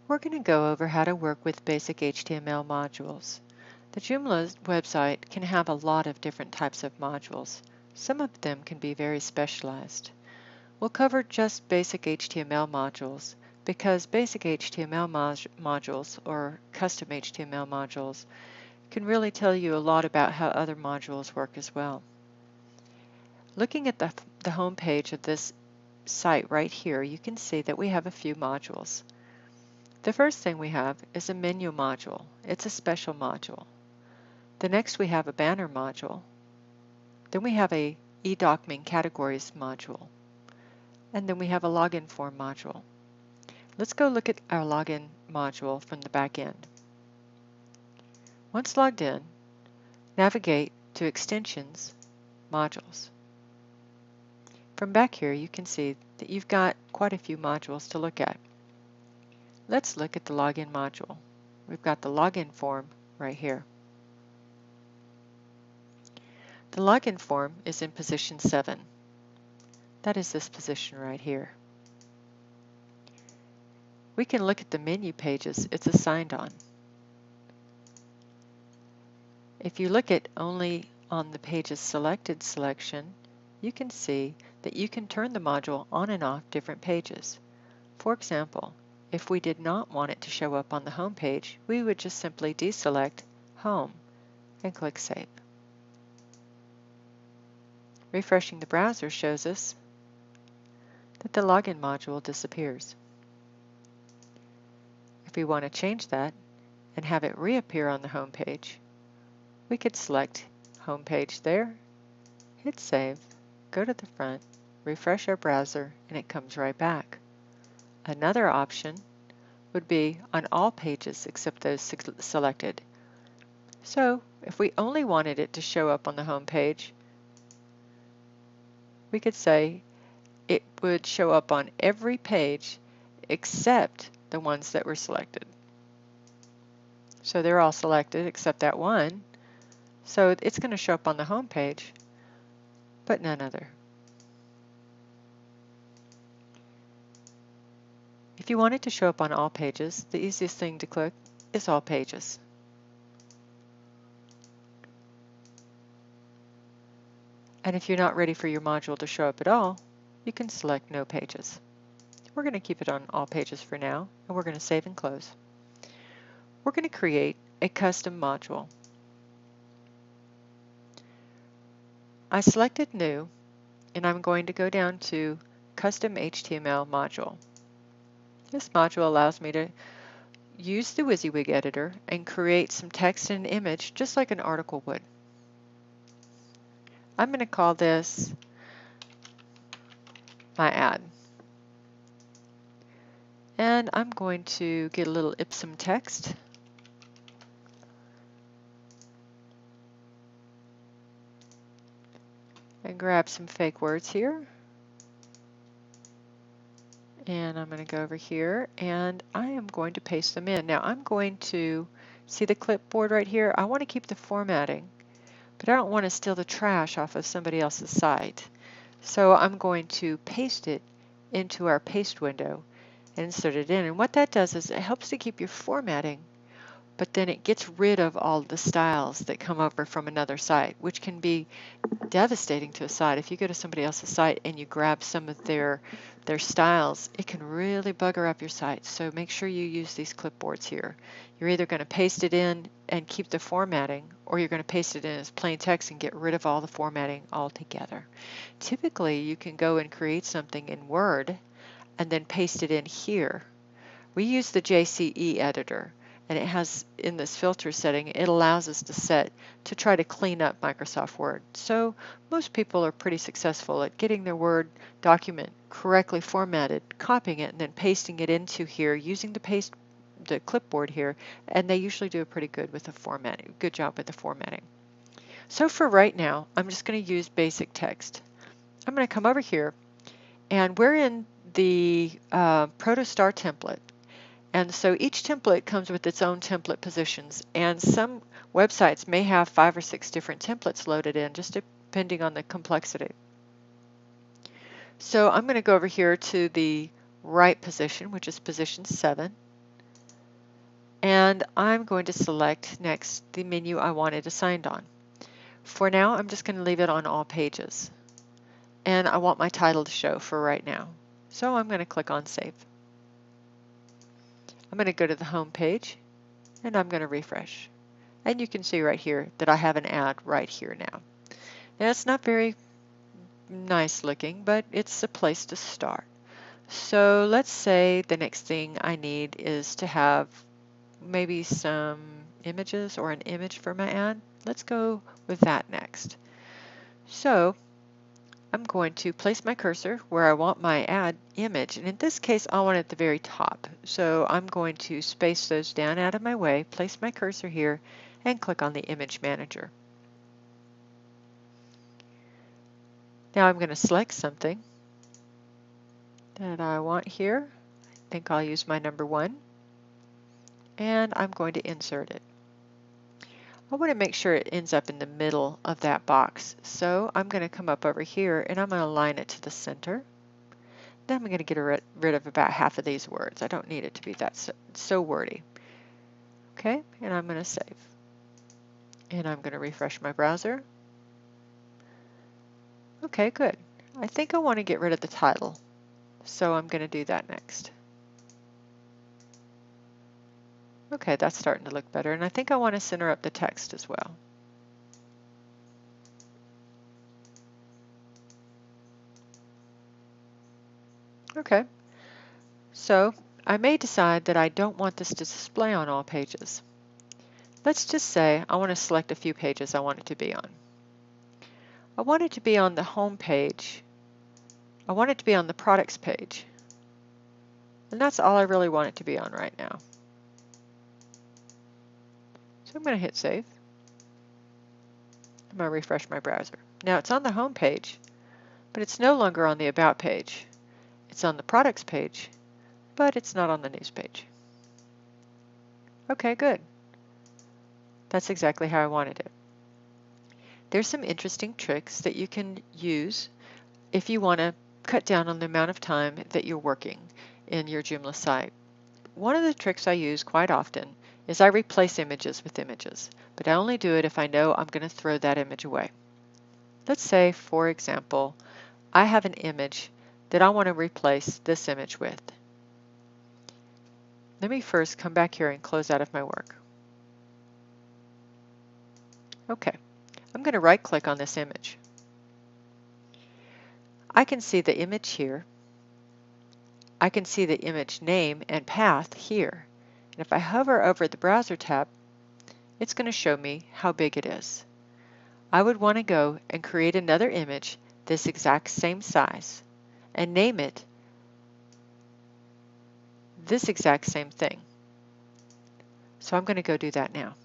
We're going to go over how to work with basic HTML modules. The Joomla website can have a lot of different types of modules. Some of them can be very specialized. We'll cover just basic HTML modules because basic HTML modules or custom HTML modules can really tell you a lot about how other modules work as well. Looking at the home page of this site right here, you can see that we have a few modules. The first thing we have is a menu module. It's a special module. The next we have a banner module. Then we have a eDocument categories module. And then we have a login form module. Let's go look at our login module from the back end. Once logged in, navigate to Extensions, Modules. From back here you can see that you've got quite a few modules to look at. Let's look at the login module. We've got the login form right here. The login form is in position 7. That is this position right here. We can look at the menu pages it's assigned on. If you look at only on the pages selected selection, you can see that you can turn the module on and off different pages. For example, if we did not want it to show up on the home page, we would just simply deselect Home and click Save. Refreshing the browser shows us that the login module disappears. If we want to change that and have it reappear on the home page, we could select Home Page there, hit Save, go to the front, refresh our browser, and it comes right back. Another option would be on all pages except those selected. So if we only wanted it to show up on the home page, we could say it would show up on every page except the ones that were selected. So they're all selected except that one. So it's going to show up on the home page, but none other. If you want it to show up on all pages, the easiest thing to click is All Pages. And if you're not ready for your module to show up at all, you can select No Pages. We're going to keep it on All Pages for now, and we're going to save and close. We're going to create a custom module. I selected New, and I'm going to go down to Custom HTML Module. This module allows me to use the WYSIWYG editor and create some text and image just like an article would. I'm going to call this my ad. And I'm going to get a little Ipsum text. And grab some fake words here. And I'm going to go over here and I am going to paste them in. Now I'm going to see the clipboard right here. I want to keep the formatting, but I don't want to steal the trash off of somebody else's site. So I'm going to paste it into our paste window and insert it in. And what that does is it helps to keep your formatting, but then it gets rid of all the styles that come over from another site, which can be devastating to a site. If you go to somebody else's site and you grab some of their styles, it can really bugger up your site. So make sure you use these clipboards here. You're either going to paste it in and keep the formatting, or you're going to paste it in as plain text and get rid of all the formatting altogether. Typically, you can go and create something in Word and then paste it in here. We use the JCE editor, and it has in this filter setting, it allows us to set to try to clean up Microsoft Word. So most people are pretty successful at getting their Word document correctly formatted, copying it, and then pasting it into here using the clipboard here, and they usually do a pretty good with the formatting, good job with the formatting. So for right now, I'm just going to use basic text. I'm going to come over here, and we're in the Protostar template. And so each template comes with its own template positions, and some websites may have 5 or 6 different templates loaded in, just depending on the complexity. So I'm going to go over here to the right position, which is position 7, And I'm going to select next the menu I wanted assigned on. For now, I'm just going to leave it on all pages. And I want my title to show for right now. So I'm going to click on Save. I'm going to go to the home page and I'm going to refresh. And you can see right here that I have an ad right here now. Now it's not very nice looking, but it's a place to start. So let's say the next thing I need is to have maybe some images or an image for my ad. Let's go with that next. So I'm going to place my cursor where I want my ad image, and in this case I want it at the very top. So I'm going to space those down out of my way, place my cursor here, and click on the image manager. Now I'm going to select something that I want here. I think I'll use my number 1, and I'm going to insert it. I want to make sure it ends up in the middle of that box. So I'm going to come up over here and I'm going to align it to the center. Then I'm going to get rid of about half of these words. I don't need it to be that so wordy. Okay, and I'm going to save. And I'm going to refresh my browser. Okay, good. I think I want to get rid of the title. So I'm going to do that next. Okay, that's starting to look better. And I think I want to center up the text as well. Okay, so I may decide that I don't want this to display on all pages. Let's just say I want to select a few pages I want it to be on. I want it to be on the home page. I want it to be on the products page. And that's all I really want it to be on right now. So I'm going to hit save. I'm going to refresh my browser. Now it's on the home page, but it's no longer on the about page. It's on the products page, but it's not on the news page. Okay, good. That's exactly how I wanted it. There's some interesting tricks that you can use if you want to cut down on the amount of time that you're working in your Joomla site. One of the tricks I use quite often is I replace images with images, but I only do it if I know I'm going to throw that image away. Let's say, for example, I have an image that I want to replace this image with. Let me first come back here and close out of my work. Okay, I'm going to right-click on this image. I can see the image here. I can see the image name and path here. And if I hover over the Browser tab, it's going to show me how big it is. I would want to go and create another image this exact same size and name it this exact same thing. So I'm going to go do that now.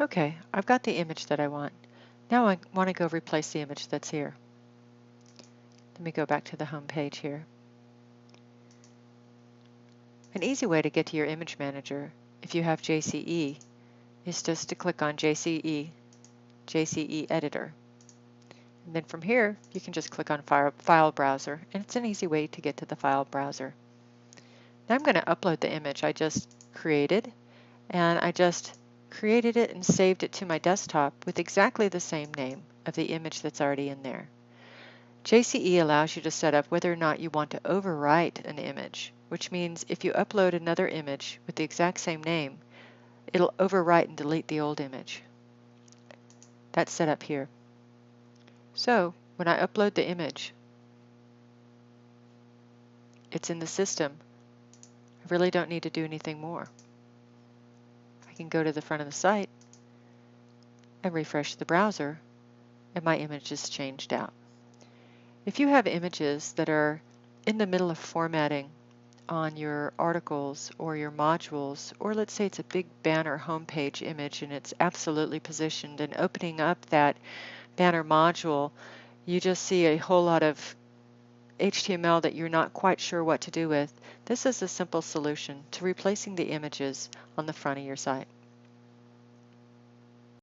Okay, I've got the image that I want. Now I want to go replace the image that's here. Let me go back to the home page here. An easy way to get to your image manager, if you have JCE, is just to click on JCE Editor. And then from here, you can just click on File Browser, and it's an easy way to get to the File Browser. Now I'm going to upload the image I just created, and I just created it and saved it to my desktop with exactly the same name of the image that's already in there. JCE allows you to set up whether or not you want to overwrite an image, which means if you upload another image with the exact same name, it'll overwrite and delete the old image. That's set up here. So when I upload the image, it's in the system. I really don't need to do anything more. I can go to the front of the site and refresh the browser, and my image is changed out. If you have images that are in the middle of formatting on your articles or your modules, or let's say it's a big banner homepage image and it's absolutely positioned, and opening up that banner module, you just see a whole lot of HTML that you're not quite sure what to do with, this is a simple solution to replacing the images on the front of your site.